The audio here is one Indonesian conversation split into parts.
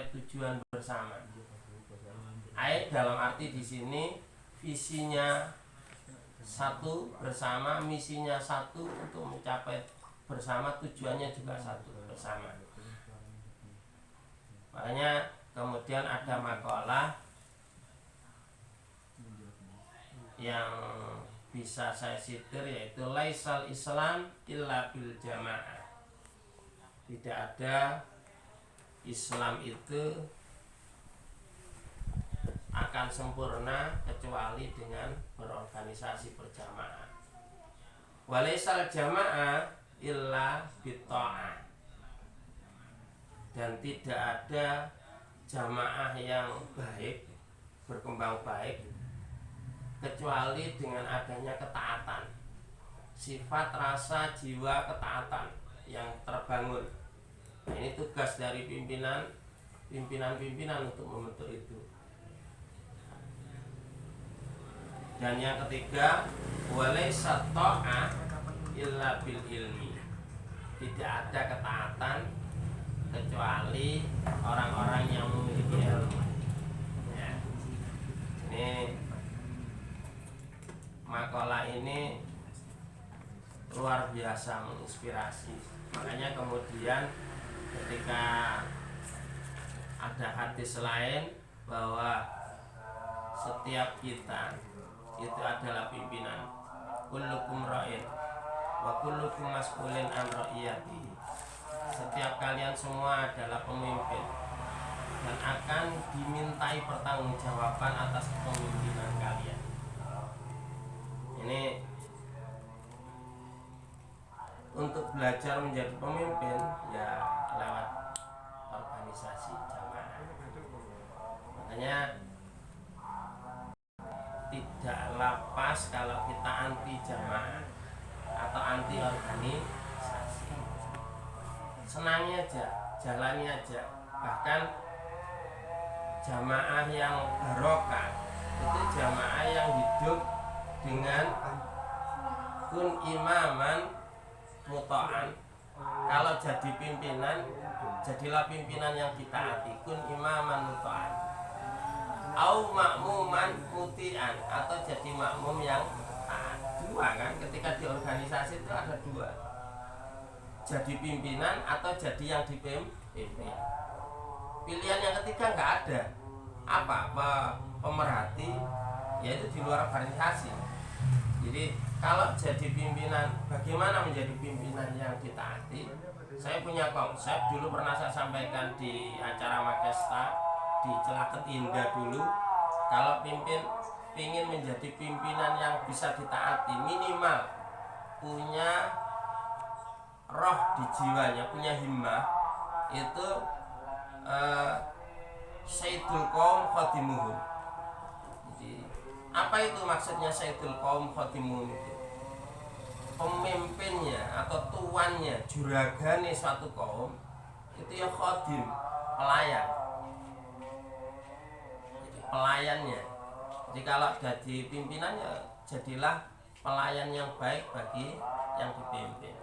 mencapai tujuan bersama. Dalam arti di sini visinya satu bersama, misinya satu untuk mencapai bersama, tujuannya juga satu bersama. Makanya kemudian ada makalah yang bisa saya sitir, yaitu laisal Islam illa bil jamaah. Tidak ada Islam itu akan sempurna kecuali dengan berorganisasi berjamaah. Walaisal jamaah illa bitta'ah. Dan tidak ada jamaah yang baik, berkembang baik, kecuali dengan adanya ketaatan. Sifat rasa jiwa ketaatan yang terbangun. Nah, ini tugas dari pimpinan untuk membentuk itu. Dan yang ketiga, walaysa ta'ah illa bil ilmi. Tidak ada ketaatan kecuali orang-orang yang memiliki ilmu. Ya. Ini makalah ini luar biasa menginspirasi. Makanya kemudian ketika ada hadis lain bahwa setiap kita itu adalah pimpinan. Kullukum ra'in wa kullukum mas'ulin an ra'iyati. Setiap kalian semua adalah pemimpin dan akan dimintai pertanggungjawaban atas kepemimpinan kalian. Ini untuk belajar menjadi pemimpin ya lewat organisasi jamaah. Makanya tidak lepas kalau kita anti jamaah atau anti organisasi. Senangi aja, jalani aja. Bahkan jamaah yang barokah itu jamaah yang hidup dengan kun imaman muta'an. Kalau jadi pimpinan, jadilah pimpinan yang ditaati, kun imaman muta'an. Au makmuman muti'an, atau jadi makmum yang taat. Dua kan, ketika di organisasi itu ada dua, jadi pimpinan atau jadi yang dipimpin. Pilihan yang ketiga nggak ada. Apa? Pemerhati, yaitu di luar organisasi. Jadi kalau jadi pimpinan, bagaimana menjadi pimpinan yang ditaati? Saya punya konsep, dulu pernah saya sampaikan di acara Makesta di Celaket Indah dulu. Kalau ingin menjadi pimpinan yang bisa ditaati, minimal punya roh di jiwanya, punya himmah, itu Sayyidul Qaum Khadimuhum. Jadi apa itu maksudnya Sayyidul Qaum Khadimuhum itu? Pemimpinnya atau tuannya, juragane suatu kaum itu ya khadim, pelayan. Jadi pelayannya. Jadi kalau jadi pimpinannya, jadilah pelayan yang baik bagi yang dipimpin.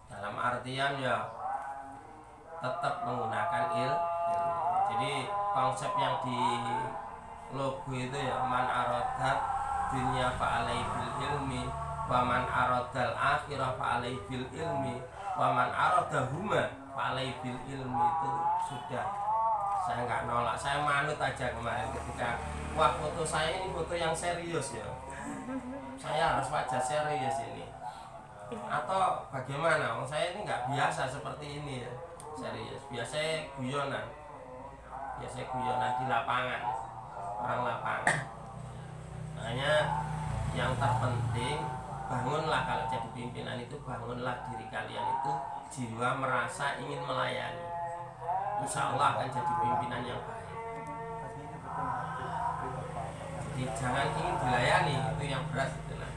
Dalam artian ya tetap menggunakan ilmu. Jadi konsep yang di logo itu ya, man aradat dunya fa'alai bil ilmi wa man aradal akhirah fa'alai bil ilmi wa man aradahuma fa'alai bil ilmi. Itu sudah, saya nggak nolak, saya manut aja kemarin ketika wah foto saya ini foto yang serius ya, saya harus wajah serius ini. Atau bagaimana? Saya ini nggak biasa seperti ini ya, serius. Biasanya guyonan di lapangan, orang lapangan. Makanya yang terpenting, bangunlah kalau jadi pimpinan itu, bangunlah diri kalian itu jiwa merasa ingin melayani. Insya Allah akan jadi pimpinan yang baik. Jadi jangan ingin dilayani, itu yang berat gitu lah.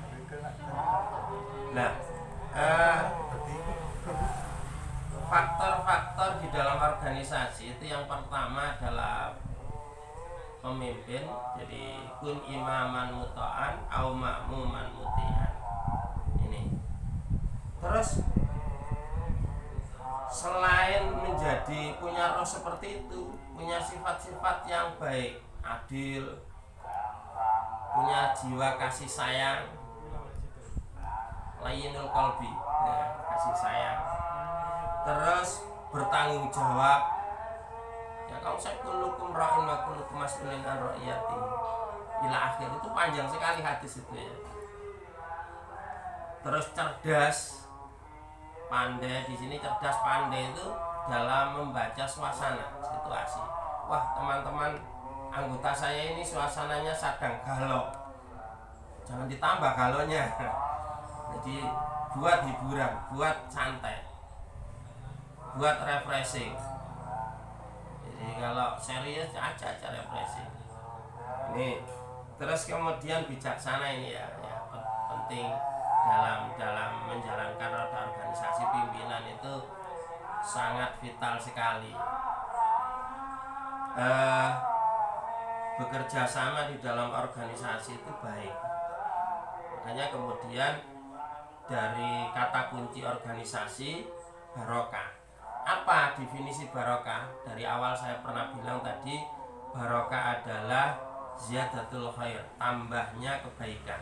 Nah, faktor-faktor di dalam organisasi itu yang pertama adalah pemimpin. Jadi kun imaman muta'an au ma'muman muti'an. Ini. Terus selain menjadi punya roh seperti itu, punya sifat-sifat yang baik, adil, punya jiwa kasih sayang, layyinul qalbi, ya, kasih sayang, terus bertanggung jawab. Ya konsep kullukum ra'in wa kullukum mas'ulun an ra'iyati ila akhir, itu panjang sekali hadis itu ya. Terus cerdas, pandai, di sini cerdas pandai itu dalam membaca suasana, situasi. Wah, teman-teman anggota saya ini suasananya sedang galau, jangan ditambah galonya. Jadi buat hiburan, buat santai, buat refreshing. Jadi kalau serius aja refreshing. Ini terus kemudian bijaksana ini ya penting dalam menjalankan roda organisasi. Pimpinan itu sangat vital sekali. Bekerja sama di dalam organisasi itu baik. Makanya kemudian dari kata kunci organisasi barokah. Apa definisi barokah? Dari awal saya pernah bilang tadi, barokah adalah ziyadatul khair, tambahnya kebaikan,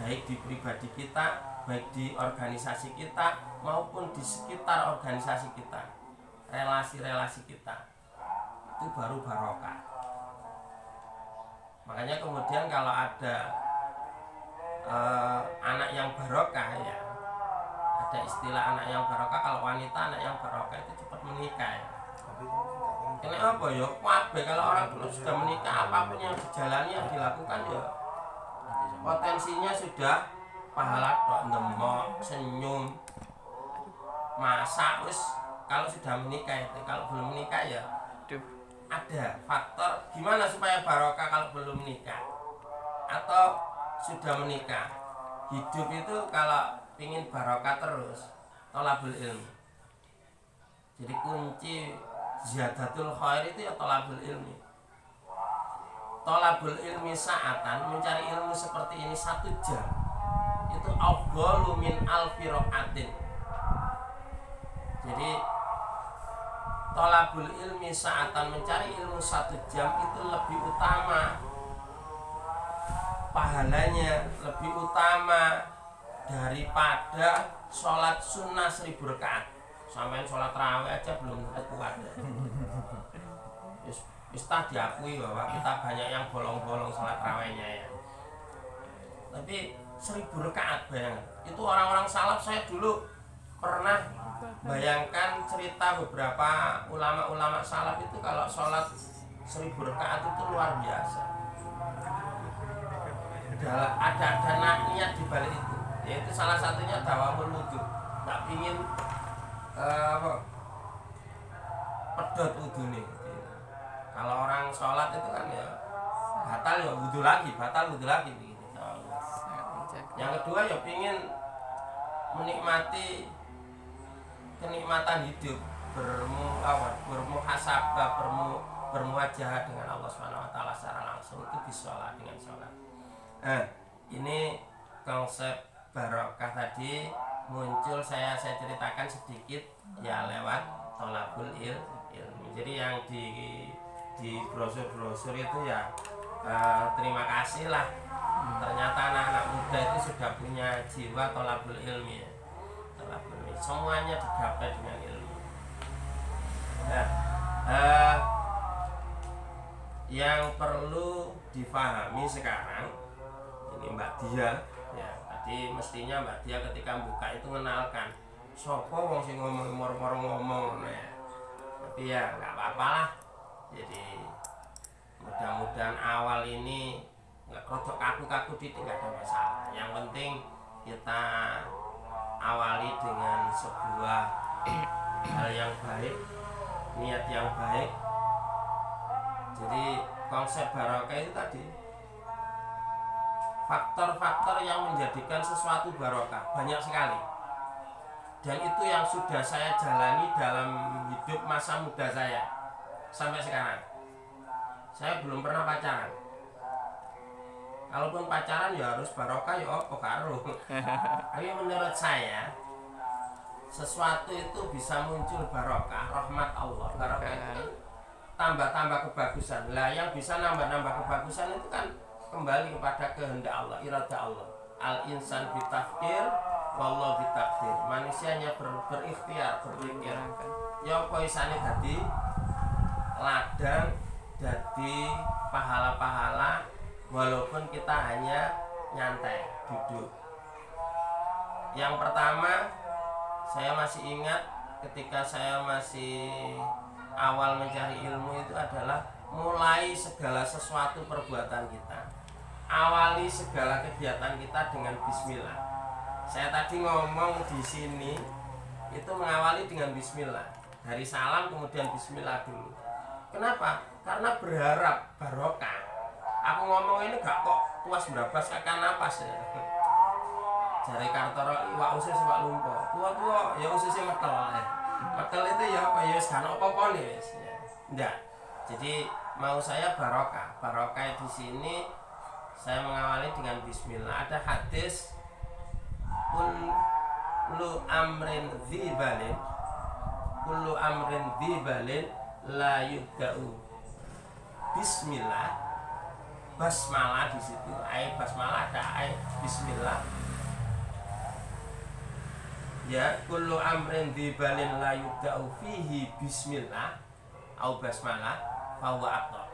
baik di pribadi kita, baik di organisasi kita, maupun di sekitar organisasi kita, relasi-relasi kita. Itu baru barokah. Makanya kemudian kalau ada anak yang barokah, ya ada istilah anak yang barokah. Kalau wanita anak yang barokah itu cepat menikah ya. Kenapa ya? Wabe kalau orang sudah menikah, apapun yang dijalani, yang dilakukan ya potensinya sudah pahala tok, nemok, senyum, masak, wis kalau sudah menikah itu. Kalau belum menikah ya ada faktor gimana supaya barokah kalau belum menikah atau sudah menikah. Hidup itu kalau ingin barokah terus, thalabul ilmi. Jadi kunci ziyadatul khair itu ya thalabul ilmi. Thalabul ilmi sa'atan, mencari ilmu seperti ini 1 jam itu afdalu min alfi raqatin. Jadi thalabul ilmi sa'atan, mencari ilmu 1 jam itu lebih utama pahalanya, lebih utama daripada sholat sunnah 1000 rakaat. Sampai sholat raweh aja belum tentu kuat. Istah diakui bahwa kita banyak yang bolong-bolong sholat rawehnya ya. Tapi 1000 rakaat, bayangkan. Itu orang-orang salaf. Saya dulu pernah bayangkan cerita beberapa ulama-ulama salaf itu kalau sholat 1000 rakaat itu luar biasa. Ada niat di balik itu, yaitu salah satunya dawamul wudu. Tak pingin pedot wudu nih. Kalau orang sholat itu kan ya batal ya wudu lagi, begitu. Yang kedua ya pingin menikmati kenikmatan hidup, bermuhasabah, bermuajah dengan Allah SWT secara langsung, itu disolat dengan sholat. Ini konsep barokah tadi muncul, saya ceritakan sedikit ya lewat thalabul ilmi. Jadi yang di brosur-brosur itu ya terima kasih lah. Ternyata anak-anak muda itu sudah punya jiwa thalabul ilmi ya. Thalabul ilmi, semuanya digapai dengan ilmu. Yang perlu difahami sekarang ini Mbak Dia ya, tadi mestinya Mbak Dia ketika buka itu mengenalkan sopo wong sing ngomong ngomong ya. Tapi ya nggak apa-apa lah. Jadi mudah-mudahan awal ini nggak rodok kaku-kaku dikit, nggak ada masalah. Yang penting kita awali dengan sebuah hal yang baik, niat yang baik. Jadi konsep barokah itu tadi, faktor-faktor yang menjadikan sesuatu barokah banyak sekali. Dan itu yang sudah saya jalani dalam hidup masa muda saya sampai sekarang. Saya belum pernah pacaran. Kalaupun pacaran ya harus barokah ya apa karo. Tapi menurut saya sesuatu itu bisa muncul barokah, rahmat Allah. Barokah itu kan tambah-tambah kebagusan. Lah yang bisa nambah-nambah kebagusan itu kan kembali kepada kehendak Allah, irada Allah. Al insan bitafkir, wallahu bitakdir. Manusianya berikhtiar, berpikir. Ya apa isane dadi ladang, dadi pahala-pahala walaupun kita hanya nyantai, duduk. Yang pertama, saya masih ingat ketika saya masih awal mencari ilmu itu adalah mulai segala sesuatu perbuatan kita. Awali segala kegiatan kita dengan bismillah. Saya tadi ngomong di sini itu mengawali dengan bismillah. Dari salam kemudian bismillah dulu. Kenapa? Karena berharap barokah. Aku ngomong ini gak kok puas berabas akan napas ya. Jari Kartoro iwak usus iwak lumpo. Tua ya ususnya metel ya. Metel itu ya apa ya kan apa-apa nih wis. Enggak. Jadi mau saya barokah. Barokah di sini saya mengawali dengan bismillah. Ada hadis kullu amrin dzibalin la yubda'u bismillah. Basmalah di situ, basmalah ada bismillah. Ya, kullu amrin dzibalin la yubda'u fihi bismillah au basmalah fa huwa aqta.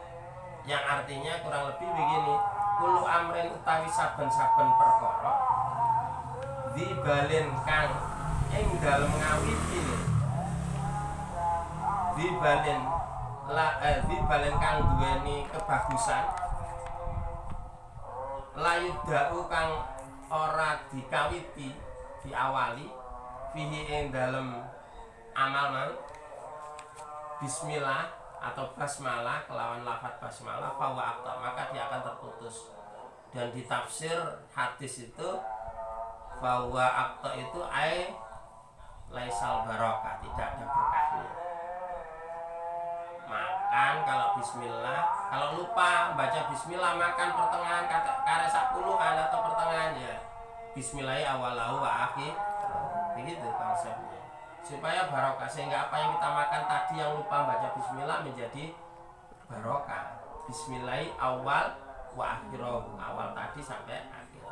Yang artinya kurang lebih begini, kullu amrin utawi saben-saben perkara dzibalin kang ing dalem ngawiti dzibalin kang duweni kebagusan layudau kang ora dikawiti diawali fihi ing dalem amal man bismillah atau basmalah kelawan lafaz basmalah fa wa aqta, maka dia akan terputus. Dan di tafsir hadis itu fa wa aqta itu laisal barokah, tidak ada berkahnya. Makan kalau bismillah, kalau lupa baca bismillah makan pertengahan kare 10-an atau pertengahan ya bismillahi awalahu wa akhir. Begitu konsepnya. Supaya barokah, sehingga apa yang kita makan tadi yang lupa baca bismillah menjadi barokah. Bismillahi awal wa akhirahu, awal tadi sampai akhir.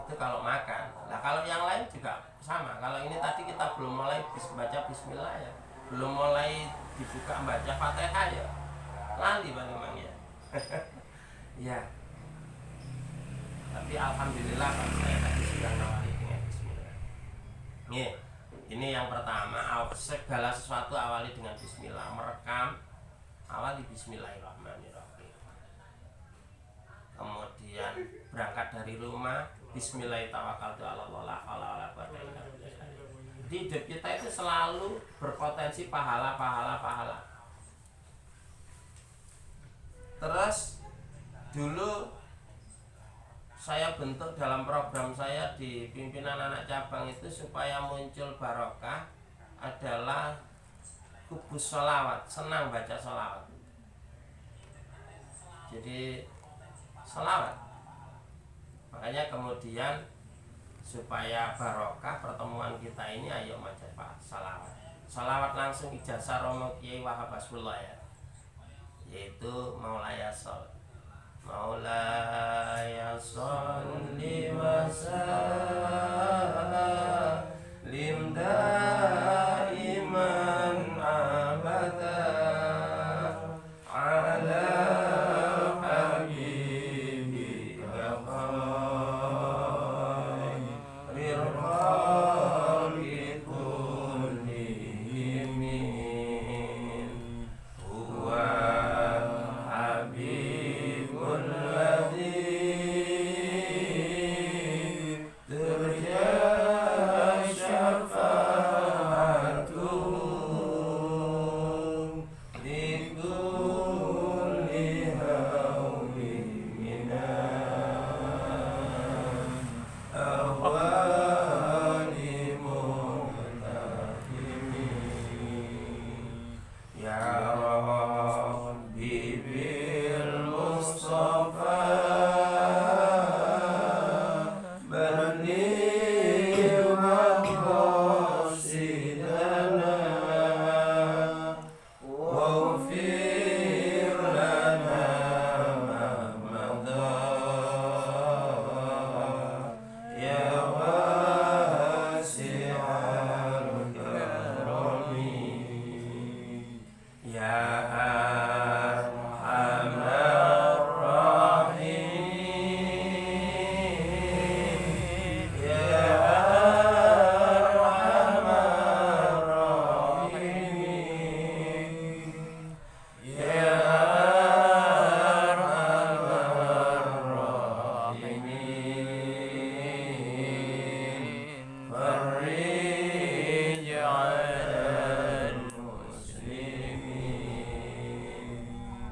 Itu kalau makan. Nah, kalau yang lain juga sama. Kalau ini tadi kita belum mulai baca bismillah ya, belum mulai dibuka baca Fatihah ya, lali memangnya. Ya. Tapi alhamdulillah kalau saya tadi sudah ngawali dengan bismillah. Nih, ini yang pertama, segala sesuatu awali dengan bismillah. Merekam awali bismillahirrahmanirrahim. Kemudian berangkat dari rumah bismillahirrahmanirrahim. Di hidup kita itu selalu berpotensi pahala. Terus dulu saya bentuk dalam program saya di pimpinan anak cabang itu supaya muncul barokah adalah kubus sholawat, senang baca sholawat. Jadi sholawat. Makanya kemudian supaya barokah pertemuan kita ini ayo baca sholawat. Sholawat langsung ijazah Romo Kiai Wahab Hasbullah ya, yaitu Maulaya Shol. Maulaya sholli wa sallim daiman abada ala habibika khairil khalqi kullihim huwa habibul ladzi turja syafa'atuhu Ya Arhamar Rahimin, Ya Arhamar Rahimin, Ya Arhamar Rahimin, Farrij 'alal muslimin.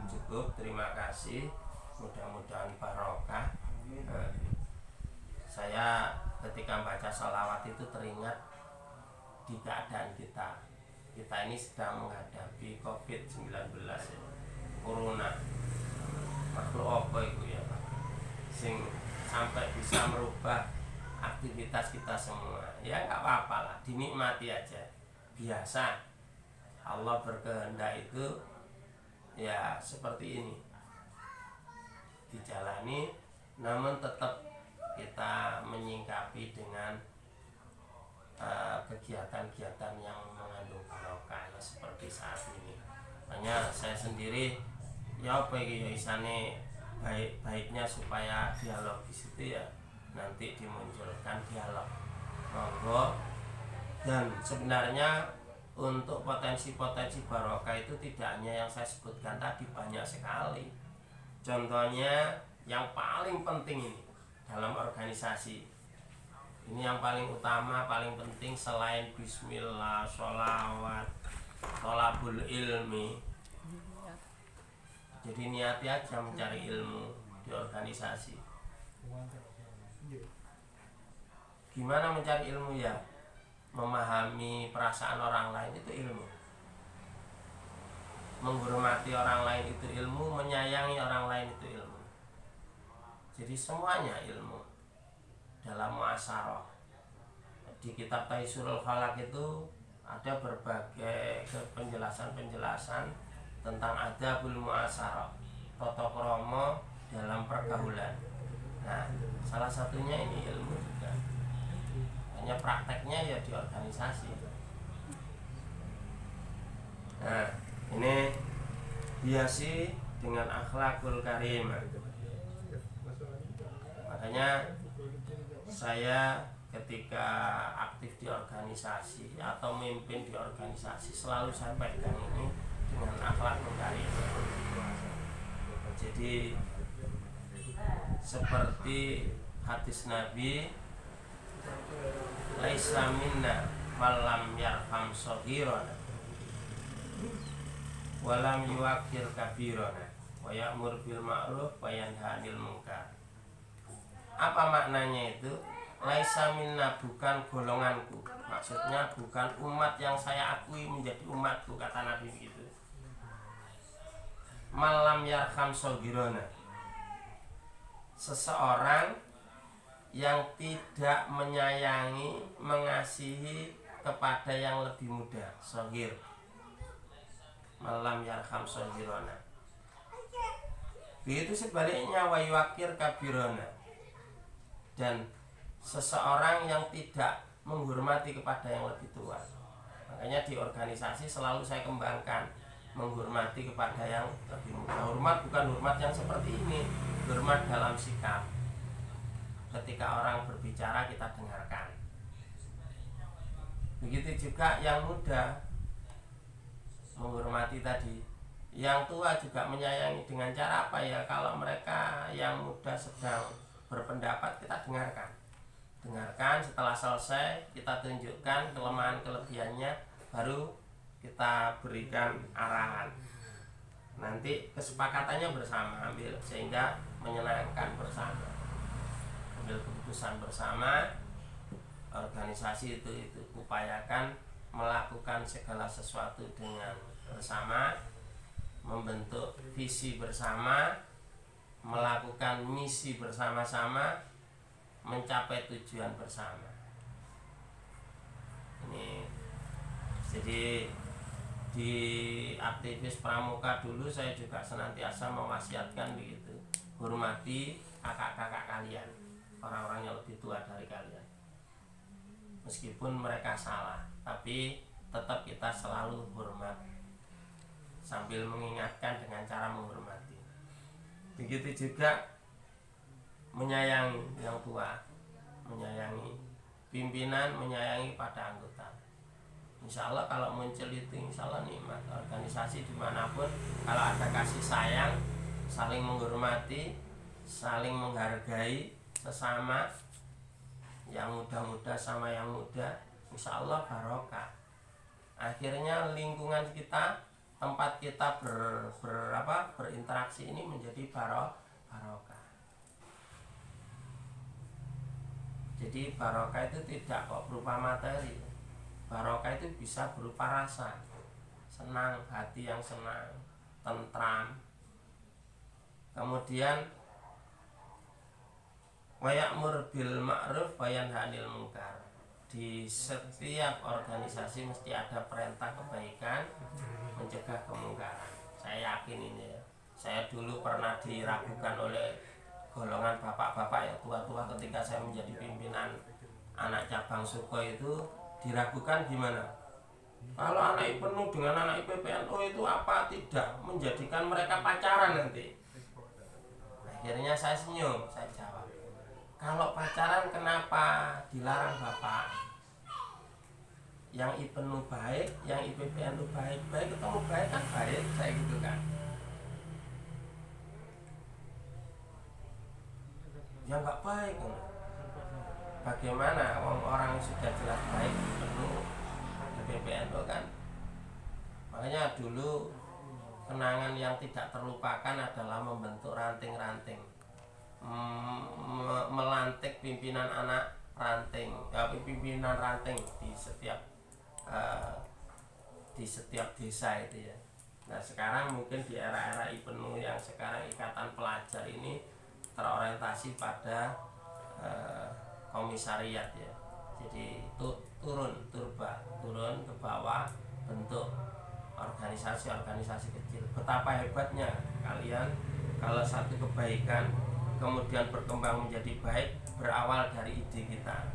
Cukup, terima kasih. Mudah-mudahan barokah. Saya ketika baca sholawat itu teringat di keadaan kita ini sedang menghadapi COVID-19 ya. Corona. Makhluk apa itu ya Pak? Sing sampai bisa merubah aktivitas kita semua. Ya nggak apa-apa lah, dinikmati aja. Biasa Allah berkehendak itu ya seperti ini, dijalani, namun tetap kita menyingkapi dengan kegiatan-kegiatan yang mengandung barokah ya, seperti saat ini. Makanya saya sendiri ya apa ya isane baik-baiknya supaya dialogis itu ya nanti dimunculkan dialog, monggo. Dan sebenarnya untuk potensi-potensi barokah itu tidak hanya yang saya sebutkan tadi, banyak sekali. Contohnya yang paling penting ini dalam organisasi, ini yang paling utama, paling penting selain bismillah, sholawat, tholabul ilmi. Jadi niati aja mencari ilmu di organisasi. Gimana mencari ilmu ya? Memahami perasaan orang lain itu ilmu. Menghormati orang lain itu ilmu, menyayangi orang lain itu ilmu. Jadi semuanya ilmu. Dalam muasyarah, di kitab Taisurul Falak itu ada berbagai penjelasan-penjelasan tentang adabul muasyarah, tata krama dalam pergaulan. Nah, salah satunya ini ilmu juga. Hanya prakteknya ya di organisasi. Nah, ini hiasi dengan akhlakul karimah. Makanya saya ketika aktif di organisasi atau memimpin di organisasi selalu saya pegang ini dengan akhlakul karimah. Jadi seperti hadis Nabi, laisa minna malam yarham shaghirana walam yuwaqir kabirana wa ya'mur bil ma'ruf wa yanha 'anil munkar. Apa maknanya itu? Laisa minna, bukan golonganku. Maksudnya bukan umat yang saya akui menjadi umatku, kata Nabi begitu. Malam yarham shaghirana, seseorang yang tidak menyayangi, mengasihi kepada yang lebih muda, shaghir. Malam yarham shaghirana. Begitu sebaliknya, wa yuwaqir kabirana, dan seseorang yang tidak menghormati kepada yang lebih tua. Makanya di organisasi selalu saya kembangkan menghormati kepada yang lebih muda. Hormat bukan hormat yang seperti ini, hormat dalam sikap. Ketika orang berbicara kita dengarkan. Begitu juga yang muda, menghormati tadi. Yang tua juga menyayangi dengan cara apa ya? Kalau mereka yang muda sedang berpendapat, kita dengarkan. Setelah selesai kita tunjukkan kelemahan kelebihannya, baru kita berikan arahan. Nanti kesepakatannya bersama ambil, sehingga menyenangkan bersama, ambil keputusan bersama. Organisasi itu upayakan melakukan segala sesuatu dengan bersama, membentuk visi bersama, melakukan misi bersama-sama, mencapai tujuan bersama. Ini jadi di aktivis pramuka dulu saya juga senantiasa mewasiatkan begitu, hormati kakak-kakak kalian, orang-orang yang lebih tua dari kalian. Meskipun mereka salah, tapi tetap kita selalu hormat sambil mengingatkan dengan cara menghormati. Begitu juga menyayangi yang tua, menyayangi pimpinan, menyayangi pada anggota. Insya Allah kalau muncul itu insya Allah nikmat. Organisasi dimanapun kalau ada kasih sayang, saling menghormati, saling menghargai sesama, yang muda-muda sama yang muda, insya Allah barokah. Akhirnya lingkungan kita, tempat kita berinteraksi ini menjadi barokah. Jadi barokah itu tidak kok berupa materi. Barokah itu bisa berupa rasa, senang, hati yang senang, tentram. Kemudian wa ya'mur bil ma'ruf wa yanha 'anil munkar. Di setiap organisasi mesti ada perintah kebaikan, mencegah kemungkaran. Saya yakin ini ya. Saya dulu pernah diragukan oleh golongan bapak-bapak ya tua-tua ketika saya menjadi pimpinan anak cabang Suko itu diragukan gimana? Kalau anak penuh dengan anak IPPNU itu apa tidak menjadikan mereka pacaran nanti? Akhirnya saya senyum, saya jawab, kalau pacaran kenapa dilarang bapak? Yang IPNU baik, yang IPPNU baik, ketemu baik kan baik, saya gitu kan. Ya nggak baik, bagaimana orang yang sudah jelas baik penuh PPNU kan. Makanya dulu kenangan yang tidak terlupakan adalah membentuk ranting-ranting, melantik pimpinan anak ranting, pimpinan ranting di setiap desa itu ya. Nah sekarang mungkin di era-era IPNU yang sekarang Ikatan Pelajar ini terorientasi pada komisariat ya. Jadi itu turun ke bawah, bentuk organisasi kecil. Betapa hebatnya kalian kalau satu kebaikan kemudian berkembang menjadi baik berawal dari ide kita.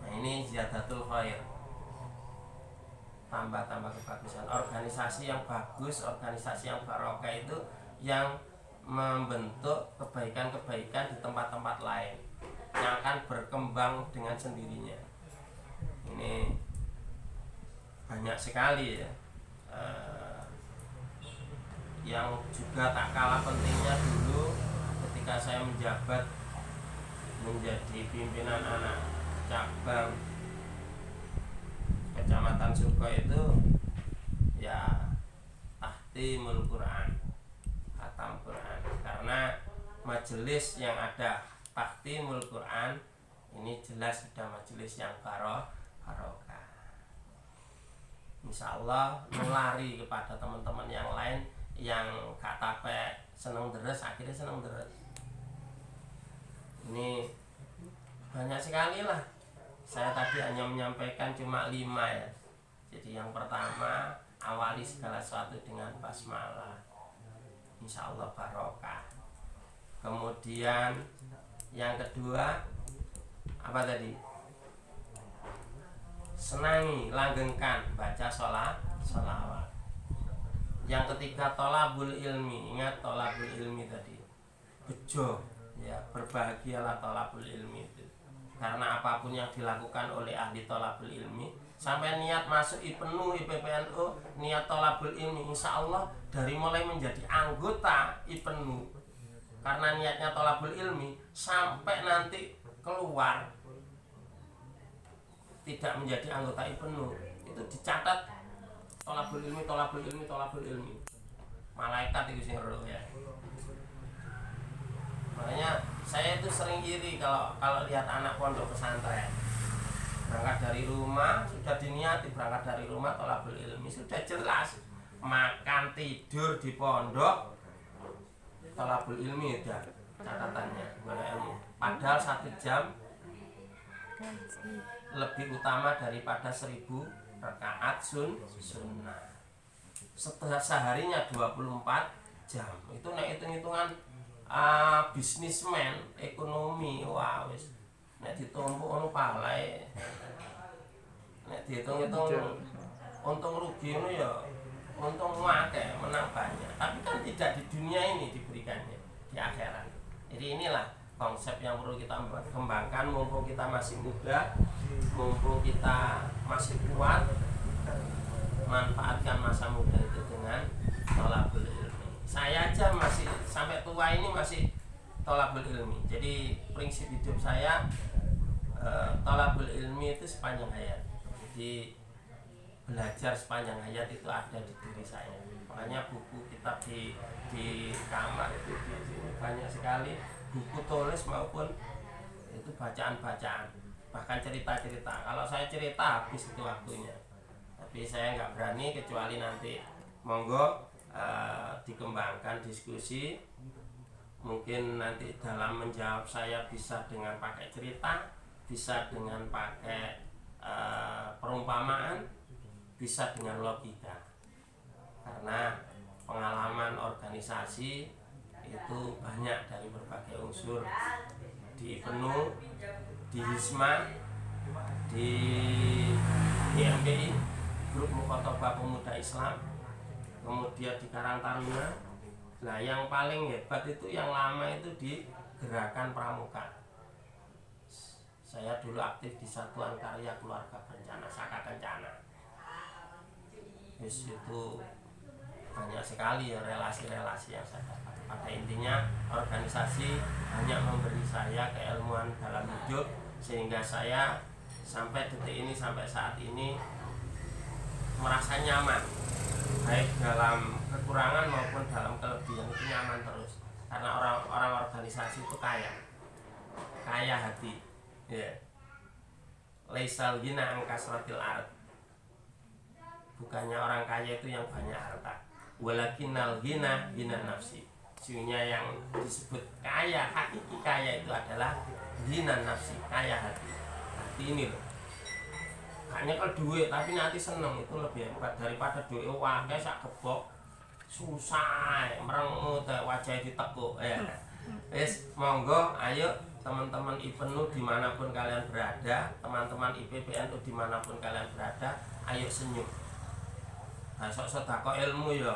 Nah ini ziyadatul khair, tambah kebagusan. Organisasi yang bagus, organisasi yang barokah itu yang membentuk kebaikan-kebaikan di tempat-tempat lain yang akan berkembang dengan sendirinya. Ini banyak sekali ya, yang juga tak kalah pentingnya dulu ketika saya menjabat menjadi pimpinan anak cabang Kecamatan Suko itu ya tahtimul Quran, khatam Quran. Karena majelis yang ada tahtimul Quran ini jelas sudah majelis yang barokah. Insya Allah melari kepada teman-teman yang lain yang kata seneng deres, akhirnya seneng deres. Ini banyak sekali lah. Saya tadi hanya menyampaikan cuma 5 ya. Jadi yang pertama, awali segala sesuatu dengan basmalah, insya Allah barokah. Kemudian yang kedua apa tadi? Senangi, langgengkan baca sholawat. Yang ketiga tolabul ilmi, ingat tolabul ilmi tadi, bejo ya, berbahagialah tolabul ilmi itu. Karena apapun yang dilakukan oleh ahli tolabul ilmi, sampai niat masuk IPNU, IPPNU, niat tolabul ilmi, insya Allah dari mulai menjadi anggota IPNU, karena niatnya tolabul ilmi, sampai nanti keluar tidak menjadi anggota IPNU, itu dicatat tolabul ilmi. Malaikat itu sing roh ya. Makanya saya itu sering iri kalau lihat anak pondok pesantren berangkat dari rumah, sudah diniati berangkat dari rumah tolabul ilmi, sudah jelas makan tidur di pondok tolabul ilmi, udah catatannya gimana ilmu. Padahal 1 jam lebih utama daripada 1000 rakaat sunnah. Setelah seharinya 24 jam. Itu nek hitung-hitungan bisnismen ekonomi, wah wis nek ditumpuk ngono palae. Nek dihitung-hitung untung rugi ngono ya untung akeh. Jadi inilah konsep yang perlu kita kembangkan mumpung kita masih muda, mumpung kita masih kuat. Manfaatkan masa muda itu dengan thalabul ilmi. Saya aja masih sampai tua ini masih thalabul ilmi. Jadi prinsip hidup saya thalabul ilmi itu sepanjang hayat. Jadi belajar sepanjang hayat itu ada di diri saya. Makanya buku kitab di kamar itu di sini banyak sekali, buku tulis maupun itu bacaan-bacaan, bahkan cerita-cerita. Kalau saya cerita habis itu waktunya, tapi saya nggak berani kecuali nanti monggo dikembangkan diskusi. Mungkin nanti dalam menjawab saya bisa dengan pakai cerita, bisa dengan pakai perumpamaan, bisa dengan logika. Karena pengalaman organisasi itu banyak dari berbagai unsur, di penuh, di Hisma, di GMPI, Grup Mukhotoba Pemuda Islam, kemudian di Karang Taruna. Nah, yang paling hebat itu yang lama itu di Gerakan Pramuka. Saya dulu aktif di Satuan Karya Keluarga Berencana, Saka Kencana. Itu banyak sekali ya relasi-relasi yang saya dapat. Pada intinya organisasi hanya memberi saya keilmuan dalam hidup, sehingga saya sampai detik ini, sampai saat ini merasa nyaman, baik dalam kekurangan maupun dalam kelebihan, itu nyaman terus. Karena orang-orang organisasi itu kaya hati, ya. Laisal ghina an kasratil ard. Bukannya orang kaya itu yang banyak harta, walakinnal ghina nafsi. Sesungguhnya yang disebut kaya, hakiki kaya itu adalah ghina nafsi, kaya hati. Hati ini loh. Hanya kalau duit tapi nanti seneng, itu lebih hebat daripada duit wae sak kebok susah merengut wajah ditekuk ya. Wis monggo ayo teman-teman IPNU dimanapun kalian berada, teman-teman IPBNU dimanapun kalian berada, ayo senyum. Kaisok sedekah ilmu ya,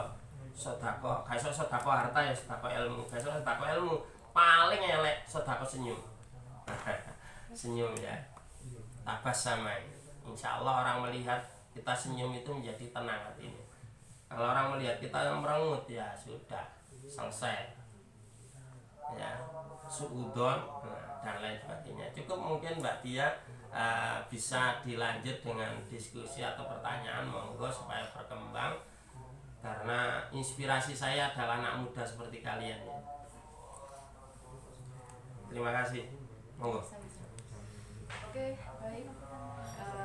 sedekah, kaisok sedekah harta ya, sedekah ilmu, kaisok sedekah ilmu paling elek sedekah senyum. Senyum ya, tabas sama. Insya Allah orang melihat kita senyum itu menjadi tenang hatinya. Kalau orang melihat kita yang merengut ya sudah selesai. Ya, suudon dan lain sebagainya. Cukup mungkin Mbak Tia bisa dilanjut dengan diskusi atau pertanyaan, monggo supaya berkembang. Karena inspirasi saya adalah anak muda seperti kalian ya. Terima kasih. Monggo. Oke, baik.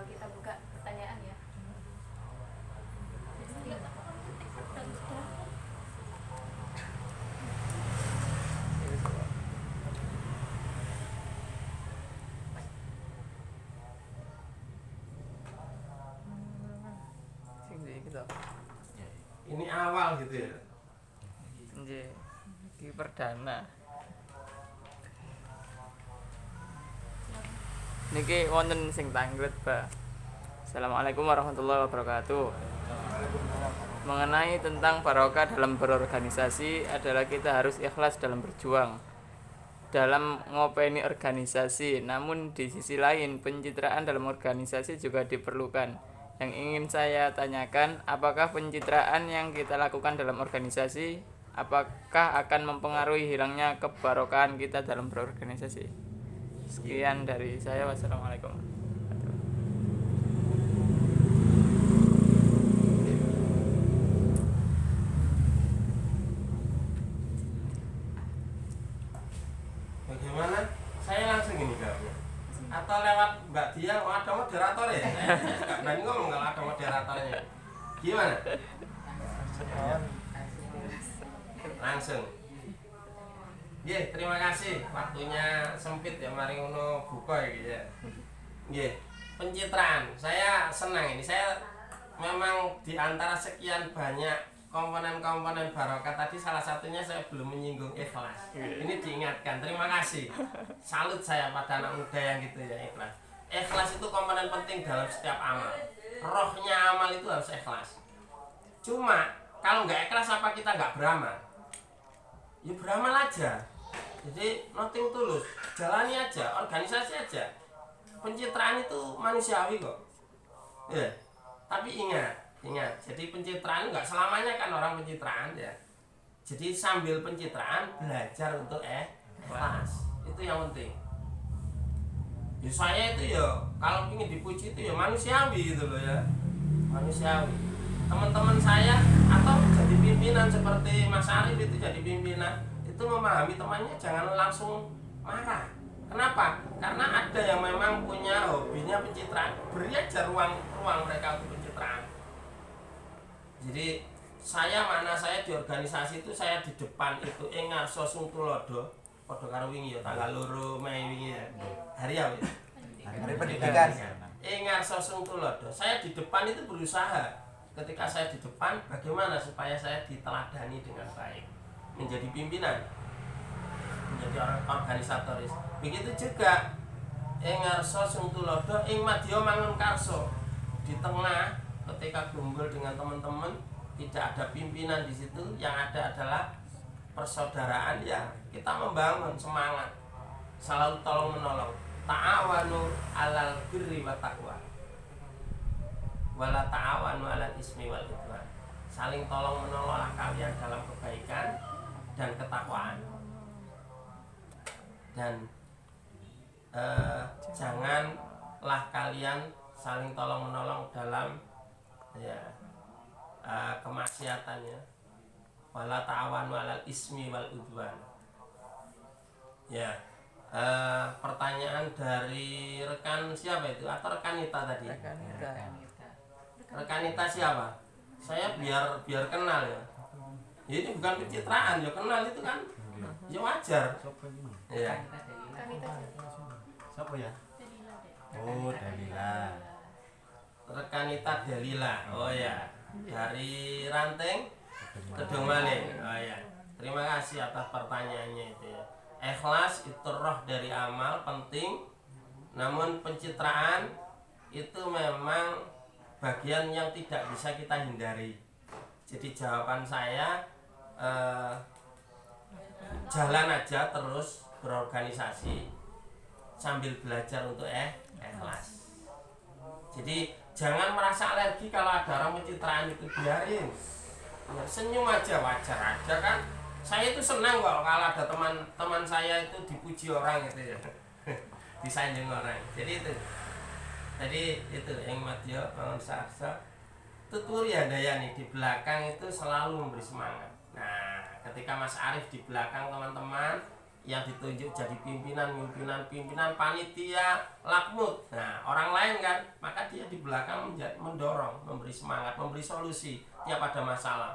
Kita buka pertanyaan ya. Ini awal gitu ya. Nggih. Iki perdana. Niki wonten sing tanglet, Pak. Assalamualaikum warahmatullahi wabarakatuh. Mengenai tentang barokah dalam berorganisasi adalah kita harus ikhlas dalam berjuang dalam ngopeni organisasi. Namun di sisi lain pencitraan dalam organisasi juga diperlukan. Yang ingin saya tanyakan, apakah pencitraan yang kita lakukan dalam organisasi apakah akan mempengaruhi hilangnya kebarokahan kita dalam berorganisasi? Sekian dari saya. Wassalamualaikum. Bagaimana? Saya langsung gini jawabnya. Atau lewat Mbak Dia, ada moderator ya? Saya nggak berani ngomong kalau ada moderatornya. Gimana? Langsung. Nggih, terima kasih. Waktunya sempit ya, mari ngono buka gitu ya. Nggih, pencitraan. Saya senang ini. Saya memang di antara sekian banyak komponen-komponen barokah tadi, salah satunya saya belum menyinggung ikhlas. Ini diingatkan. Terima kasih. Salut saya pada anak muda yang gitu ya, ikhlas. Ikhlas itu komponen penting dalam setiap amal. Rohnya amal itu harus ikhlas. Cuma kalau nggak ikhlas apa kita nggak beramal? Ya beramal aja. Jadi nothing tulus, jalani aja, organisasi aja. Pencitraan itu manusiawi kok. Ya. Tapi ingat, jadi pencitraan nggak selamanya kan orang pencitraan ya. Jadi sambil pencitraan belajar untuk ikhlas. Itu yang penting. Ya saya itu ya kalau ingin dipuji itu ya manusiawi gitu loh ya. Manusiawi. Teman-teman saya atau jadi pimpinan seperti Mas Arif itu jadi pimpinan, itu memahami temannya jangan langsung marah. Kenapa? Karena ada yang memang punya hobinya pencitraan, beri aja ruang mereka untuk pencitraan. Jadi saya di organisasi itu saya di depan itu ngarso sung tulodo padha karo wingi ya tanggal 2 Mei wingi ya. Hari apa ya? Hari pendidikan. Ngarso sung tulodo. Saya di depan itu berusaha. Ketika saya di depan bagaimana supaya saya diteladani dengan baik. Menjadi pimpinan. Menjadi orang organisatoris. Begitu juga ngarso sung tulodo ing madya mangun karso. Di tengah ketika kumpul dengan teman-teman tidak ada pimpinan di situ, yang ada adalah persaudaraan ya. Kita membangun semangat, selalu tolong menolong. Ta'awanu 'alal birri wa taqwa. Wala ta'awanu 'alal ismi wal udwan. Saling tolong menolonglah kalian dalam kebaikan dan ketakwaan. Dan janganlah kalian saling tolong menolong dalam ya kemaksiatannya. Wala ta'awanu 'alal ismi wal udwan. Ya. Pertanyaan dari rekan siapa itu? Atau rekanita tadi? Rekanita siapa? Saya biar kenal ya. Ini bukan pencitraan, ya kenal itu kan. Ya wajar. Ya. Siapa ya? Dalila deh. Oh, Dalila. Rekanita Dalila. Oh ya. Dari Ranting Kedung Maling. Oh ya. Terima kasih atas pertanyaannya itu ya. Ikhlas itu roh dari amal, penting. Namun pencitraan itu memang bagian yang tidak bisa kita hindari. Jadi jawaban saya jalan aja terus berorganisasi sambil belajar untuk ikhlas. Jadi jangan merasa alergi kalau ada orang pencitraan, itu biarin. Ya, senyum aja, wajar aja kan. Saya itu senang kok kalau ada teman-teman saya itu dipuji orang gitu ya. Disanjung orang. Jadi itu yang madya bangun sarsa. Tuturi Handayani di belakang itu selalu memberi semangat. Nah, ketika Mas Arif di belakang teman-teman yang ditunjuk jadi pimpinan panitia lakmut. Nah, orang lain kan, maka dia di belakang mendorong, memberi semangat, memberi solusi tiap ada masalah.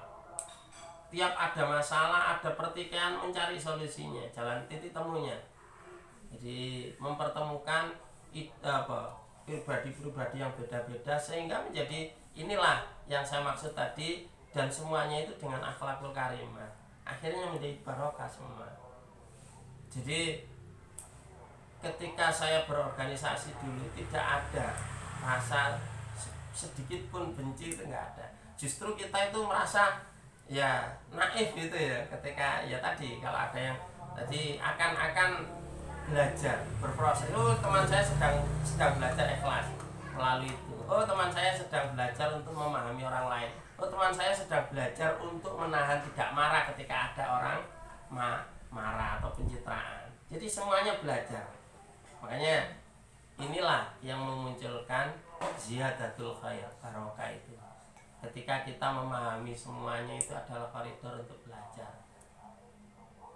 Tiap ada masalah, ada pertikaian, mencari solusinya, jalan titik temunya. Jadi mempertemukan pribadi-pribadi yang beda-beda sehingga menjadi inilah yang saya maksud tadi, dan semuanya itu dengan akhlakul karimah. Akhirnya menjadi barokah semua. Jadi ketika saya berorganisasi dulu tidak ada rasa sedikit pun benci, itu enggak ada. Justru kita itu merasa ya naif gitu ya, ketika ya tadi kalau ada yang tadi akan belajar berproses. Oh, teman saya sedang belajar ikhlas melalui itu. Oh, teman saya sedang belajar untuk memahami orang lain. Oh, teman saya sedang belajar untuk menahan tidak marah ketika ada orang marah atau pencitraan. Jadi semuanya belajar. Makanya inilah yang memunculkan ziyadatul khair, barokah itu. Ketika kita memahami semuanya itu adalah koridor untuk belajar.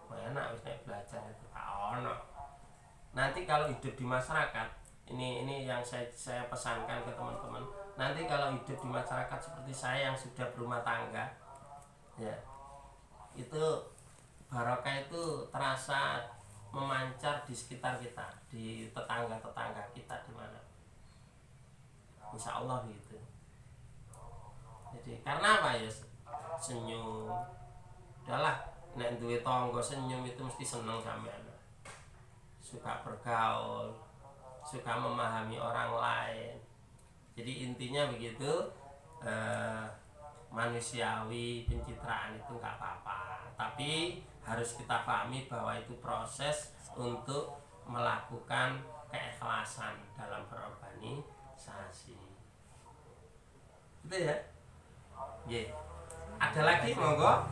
Enak wis belajar itu ono. Nanti kalau hidup di masyarakat, ini yang saya pesankan ke teman-teman. Nanti kalau hidup di masyarakat seperti saya yang sudah berumah tangga, ya itu barokah itu terasa memancar di sekitar kita, di tetangga-tetangga kita di mana. Insya Allah gitu. Jadi karena apa ya, senyum. Udahlah, nek duwe tangga senyum itu mesti seneng sampean. Suka bergaul, suka memahami orang lain. Jadi intinya begitu, manusiawi, pencitraan itu nggak apa-apa. tapi harus kita pahami bahwa itu proses untuk melakukan keikhlasan dalam berorganisasi. Gitu ya. Ye. Ada lagi monggo?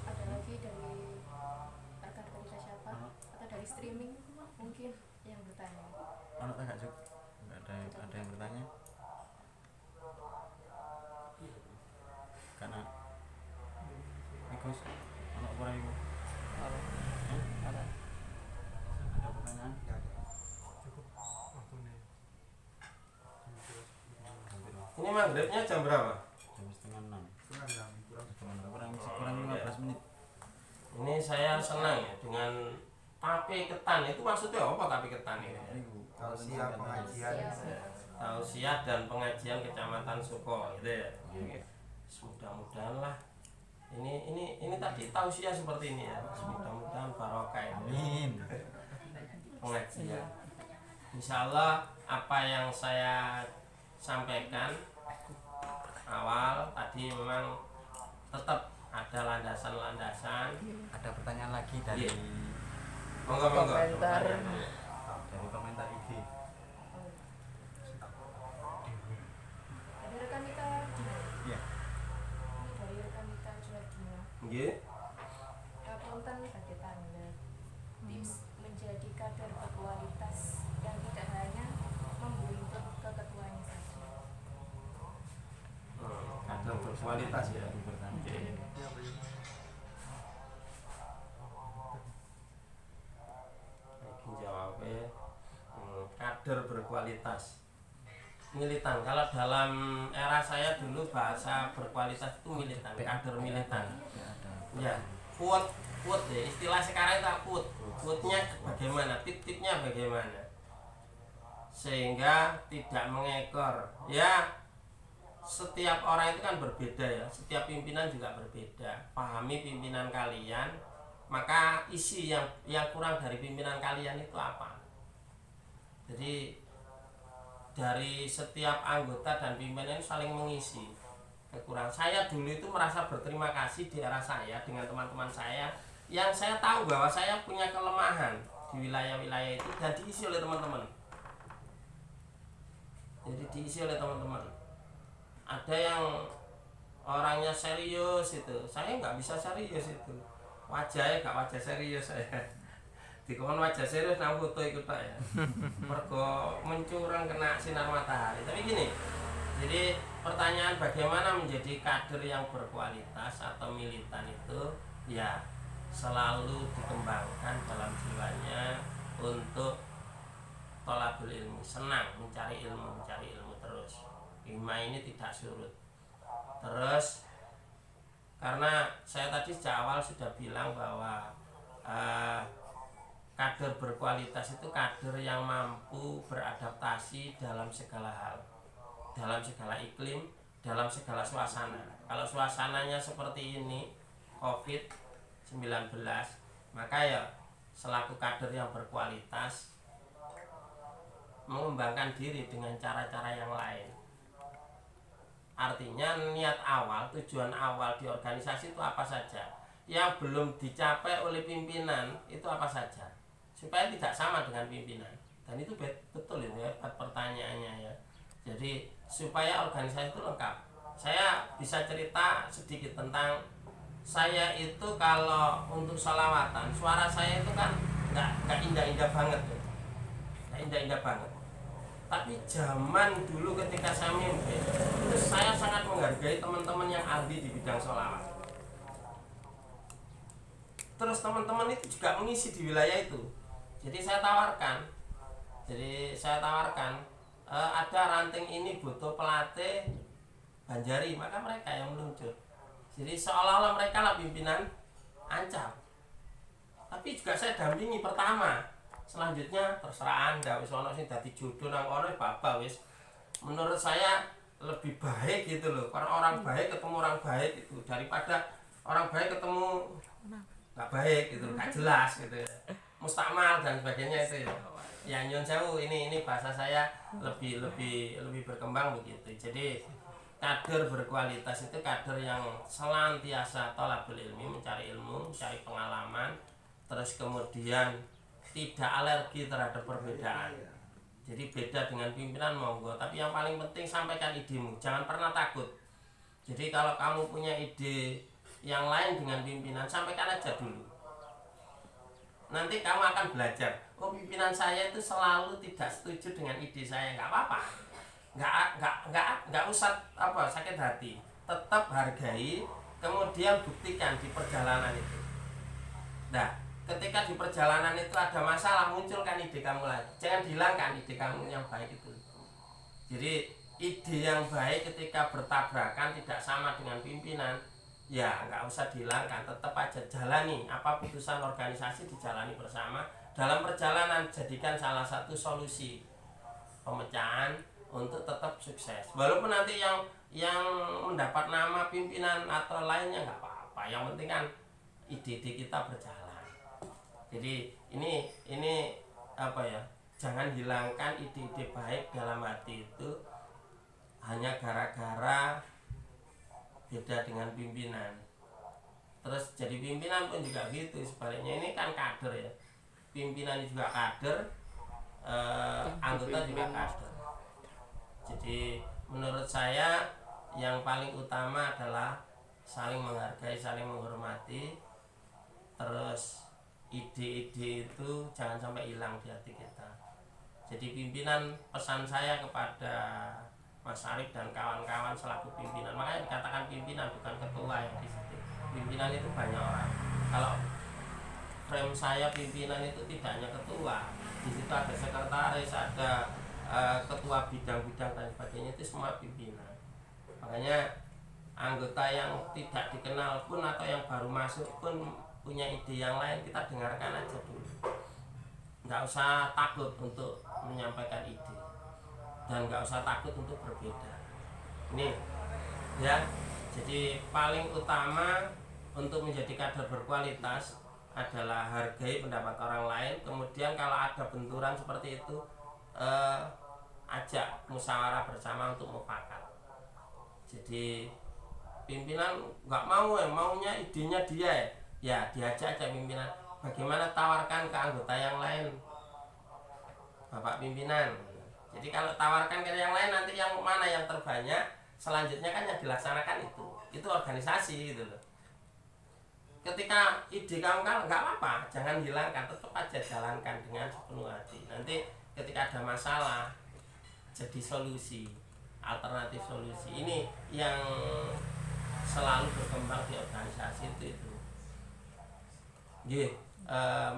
Ada lagi dari rekan kita siapa? Atau dari streaming mungkin yang bertanya. Ono tak Cuk? Enggak ada yang bertanya? Karena Gus, ono apa iku? Ada pertanyaan? Ini maghribnya jam berapa? Jam setengah 6. Kurang 15 menit. Ini saya senang ya dengan tape ketan. Itu maksudnya apa tape ketan ini? Tausiah pengajian. Tausiah dan pengajian Kecamatan Suko gitu ya. Mudah-mudahan lah. Ini tadi tausiah seperti ini ya. Mudah-mudahan barokah ini. Amin. Pengajian. Insya Allah apa yang saya sampaikan awal tadi memang tetap ada landasan-landasan. Ada pertanyaan lagi dari Monggo. Komentar. dari komentar IG. Dari rekan kita Dina. Iya. Ini dari rekan kita Dina. Nggih. Punten bagi tanda tips menjadi kader berkualitas yang tidak hanya membuntut keketuanya saja. Kader berkualitas ya. Iki jawabnya kader berkualitas. Militan. Kalau dalam era saya dulu bahasa berkualitas itu militan, kader militan. Ya, quote ya. Istilah sekarang itu quote. Quote-nya bagaimana? Tip-tipnya bagaimana? Sehingga tidak mengekor. Ya, setiap orang itu kan berbeda ya. Setiap pimpinan juga berbeda. Pahami pimpinan kalian, maka isi yang kurang dari pimpinan kalian itu apa? Jadi dari setiap anggota dan pimpinan saling mengisi kekurangan. Saya dulu itu merasa berterima kasih di era saya dengan teman-teman saya yang saya tahu bahwa saya punya kelemahan di wilayah-wilayah itu dan diisi oleh teman-teman. Jadi diisi oleh teman-teman. Ada yang orangnya serius itu, saya nggak bisa serius itu. Wajahnya nggak wajah serius saya. Dikon wajah serius nang foto ikut Pak ya. Mergo mencurang kena sinar matahari. Tapi gini. Jadi pertanyaan bagaimana menjadi kader yang berkualitas atau militan itu ya selalu dikembangkan dalam jiwanya untuk thalabul ilmi, senang mencari ilmu terus. Hima ini tidak surut. Terus karena saya tadi sejak awal sudah bilang bahwa kader berkualitas itu kader yang mampu beradaptasi dalam segala hal, dalam segala iklim, dalam segala suasana. Kalau suasananya seperti ini, COVID-19, maka ya selaku kader yang berkualitas mengembangkan diri dengan cara-cara yang lain. Artinya niat awal, tujuan awal di organisasi itu apa saja, yang belum dicapai oleh pimpinan itu apa saja, supaya tidak sama dengan pimpinan. Dan itu betul itu ya pertanyaannya ya. Jadi supaya organisasi itu lengkap. Saya bisa cerita sedikit tentang saya itu kalau untuk sholawatan, suara saya itu kan nggak indah-indah banget ya. Nggak indah-indah banget. Tapi zaman dulu ketika saya mimpin, itu saya sangat menghargai teman-teman yang ahli di bidang sholawat. Terus teman-teman itu juga mengisi di wilayah itu. Jadi saya tawarkan, ada ranting ini butuh pelatih Banjari, maka mereka yang meluncur. Jadi seolah-olah mereka lah pimpinan Ancam. Tapi juga saya dampingi pertama. Selanjutnya terserah Anda, wis ono sing dadi jodoh nang kono babak wis. Menurut saya lebih baik gitu loh. Karena orang baik ketemu orang baik itu daripada orang baik ketemu nggak baik gitu, nggak jelas gitu. Mustakmal dan sebagainya itu ya. Ya nyun sewu ini bahasa saya lebih berkembang begitu. Jadi kader berkualitas itu kader yang senantiasa thalabul ilmi, mencari ilmu, mencari pengalaman, terus kemudian tidak alergi terhadap perbedaan. Jadi beda dengan pimpinan monggo, tapi yang paling penting sampaikan idemu, jangan pernah takut. Jadi kalau kamu punya ide yang lain dengan pimpinan, sampaikan aja dulu. Nanti kamu akan belajar. Oh, pimpinan saya itu selalu tidak setuju dengan ide saya, nggak apa-apa. Nggak usah sakit hati. Tetap hargai, kemudian buktikan di perjalanan itu. Nah, ketika di perjalanan itu ada masalah, munculkan ide kamu lagi. Jangan hilangkan ide kamu yang baik itu. Jadi ide yang baik ketika bertabrakan tidak sama dengan pimpinan, ya nggak usah dihilangkan, tetap aja jalani. Apa putusan organisasi dijalani bersama. Dalam perjalanan jadikan salah satu solusi pemecahan untuk tetap sukses. Walaupun nanti yang mendapat nama pimpinan atau lainnya nggak apa-apa. Yang penting kan ide-ide kita berjalan. Jadi ini apa ya? Jangan hilangkan ide-ide baik dalam hati itu hanya gara-gara beda dengan pimpinan. Terus jadi pimpinan pun juga gitu. Sebaliknya ini kan kader ya. Pimpinan juga kader, anggota juga kader. Jadi menurut saya yang paling utama adalah saling menghargai, saling menghormati. Terus ide-ide itu jangan sampai hilang di hati kita. Jadi pimpinan, pesan saya kepada Mas Arif dan kawan-kawan selaku pimpinan, makanya dikatakan pimpinan bukan ketua yang di situ. Pimpinan itu banyak orang. Kalau frame saya pimpinan itu tidak hanya ketua, di situ ada sekretaris, ada ketua bidang-bidang dan sebagainya, itu semua pimpinan. Makanya anggota yang tidak dikenal pun atau yang baru masuk pun punya ide yang lain, kita dengarkan aja dulu. Nggak usah takut untuk menyampaikan ide dan nggak usah takut untuk berbeda. Ini ya, jadi paling utama untuk menjadi kader berkualitas adalah hargai pendapat orang lain. Kemudian kalau ada benturan seperti itu, ajak musyawarah bersama untuk mufakat. Jadi pimpinan nggak mau maunya idenya dia ya diajak aja pimpinan. Bagaimana tawarkan ke anggota yang lain, Bapak pimpinan. Jadi kalau tawarkan ke yang lain, nanti yang mana yang terbanyak selanjutnya kan yang dilaksanakan itu organisasi gitu loh. Ketika ide kamu kan nggak apa-apa, jangan hilangkan, tetap aja jalankan dengan sepenuh hati. Nanti ketika ada masalah jadi solusi, alternatif solusi. Ini yang selalu berkembang di organisasi itu.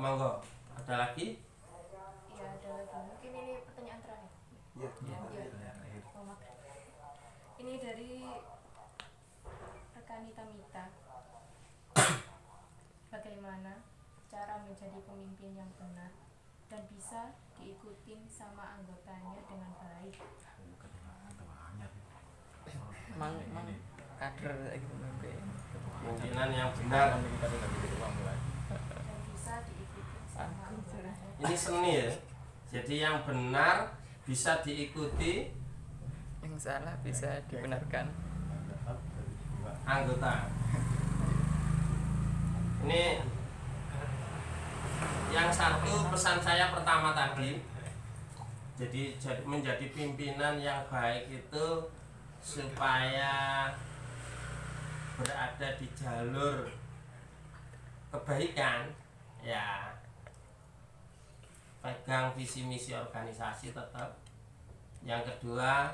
Monggo, ada lagi? Iya, ada lagi. Mungkin ini pertanyaan terakhir. Iya. Ini dari rekan Mita. Bagaimana cara menjadi pemimpin yang benar dan bisa diikutin sama anggotanya dengan baik? Mang kader gitu Pimpinan yang benar. Dan bisa diikutin sama anggotanya. Ini seni ya. Jadi yang benar bisa diikuti, yang salah bisa dibenarkan. anggota. Ini yang satu pesan saya pertama tadi. Jadi menjadi pimpinan yang baik itu supaya berada di jalur kebaikan, ya pegang visi misi organisasi tetap. Yang kedua,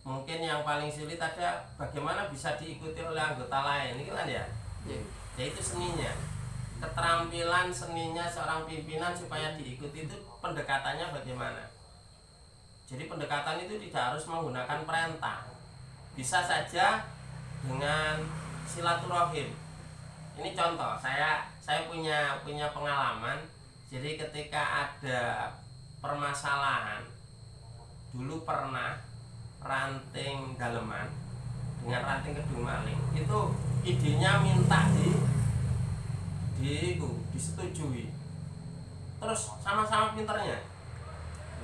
mungkin yang paling sulit ada bagaimana bisa diikuti oleh anggota lain, ini kan ya. Yaitu seninya, keterampilan seninya seorang pimpinan supaya diikuti itu pendekatannya bagaimana. Jadi pendekatan itu tidak harus menggunakan perintah, bisa saja dengan silaturahim. Ini contoh, saya punya pengalaman. Jadi ketika ada permasalahan, dulu pernah ranting daleman dengan ranting kedung maling, itu idenya minta disetujui. Terus sama-sama pinternya.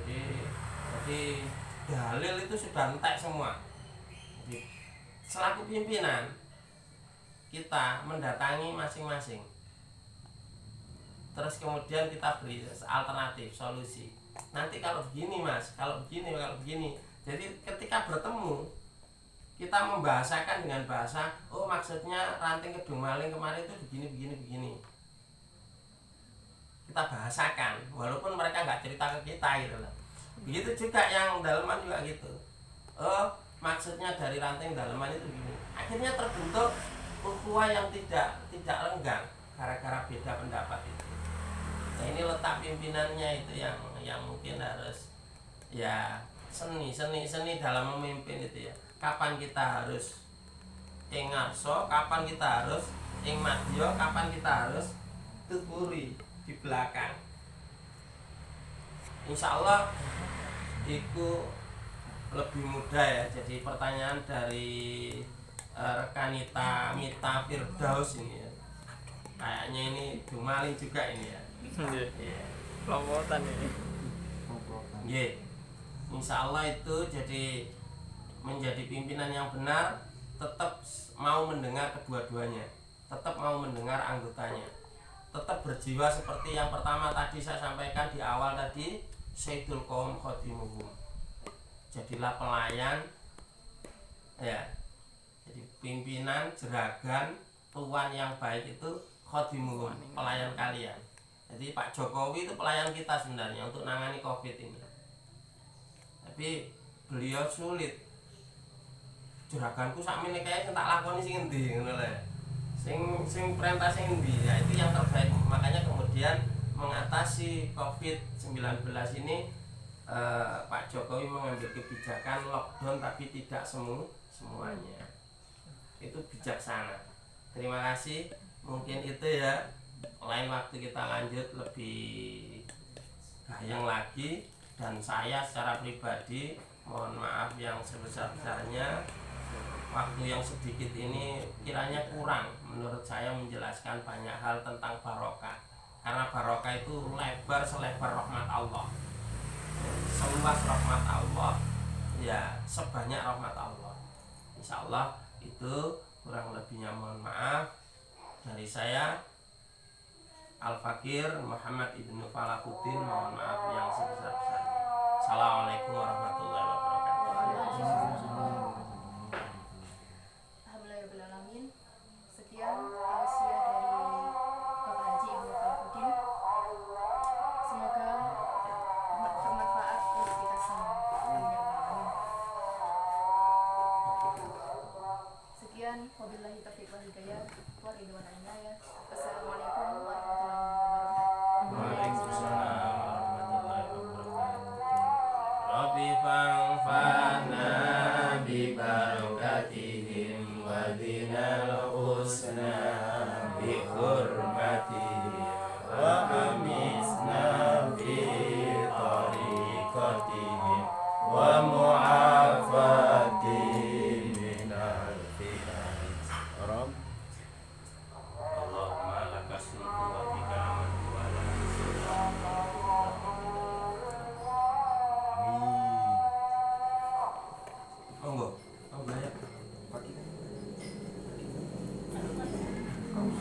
Jadi dalil itu sudah entek semua. Jadi selaku pimpinan kita mendatangi masing-masing, terus kemudian kita beri alternatif solusi. Nanti kalau begini mas, kalau begini. Jadi ketika bertemu kita membahasakan dengan bahasa, oh maksudnya ranting kedung maling kemarin itu begini. Kita bahasakan walaupun mereka nggak cerita ke kita gitu loh. Begitu juga yang daleman juga gitu. Oh maksudnya dari ranting daleman itu begini. Akhirnya terbentuk ukhuwah yang tidak renggang gara-gara beda pendapat itu. Nah ini letak pimpinannya itu yang mungkin harus ya seni dalam memimpin itu ya. Kapan kita harus ing ngarso, kapan kita harus ing madya, kapan kita harus tuturi di belakang. Insya Allah itu lebih mudah ya. Jadi pertanyaan dari rekanita Mita Firdaus ini ya. Kayaknya ini Dumaling juga ini ya. Iya. Lompotan ini. Nggih. Insya Allah itu jadi menjadi pimpinan yang benar, tetap mau mendengar kedua-duanya, tetap mau mendengar anggotanya, tetap berjiwa seperti yang pertama tadi saya sampaikan di awal tadi, Sayyidul Qaum Khadimuhum. Jadilah pelayan ya. Jadi pimpinan, jeragan, tuan yang baik itu Khadimuhum, pelayan kalian. Jadi Pak Jokowi itu pelayan kita sebenarnya untuk nangani Covid ini. Tapi beliau sulit. Juraganku sakmene kae tak lakoni sing endi ngono lho. Sing perintah sing endi? Ya itu yang terbaik. Makanya kemudian mengatasi Covid-19 ini Pak Jokowi mengambil kebijakan lockdown tapi tidak semuanya. Itu bijaksana. Terima kasih. Mungkin itu ya. Lain waktu kita lanjut lebih gayeng lagi. Dan saya secara pribadi mohon maaf yang sebesar-besarnya, waktu yang sedikit ini kiranya kurang menurut saya menjelaskan banyak hal tentang barokah. Karena barokah itu lebar selebar rahmat Allah, seluas rahmat Allah ya, sebanyak rahmat Allah. Insya Allah itu kurang lebihnya mohon maaf dari saya Al-Fakir Muhammad Ibnu Falakuddin, mohon maaf yang sebesar-besarnya. Assalamualaikum warahmatullahi wabarakatuh. Alhamdulillahirrahmanirrahim. Sekian tausiah dari Bapak Haji Ibnu Falakuddin. Semoga bermanfaat untuk kita semua. Amin ya rabbal alamin. Sekian wabillahi taufiq wal hidayah wa ridwan. Wassalamualaikum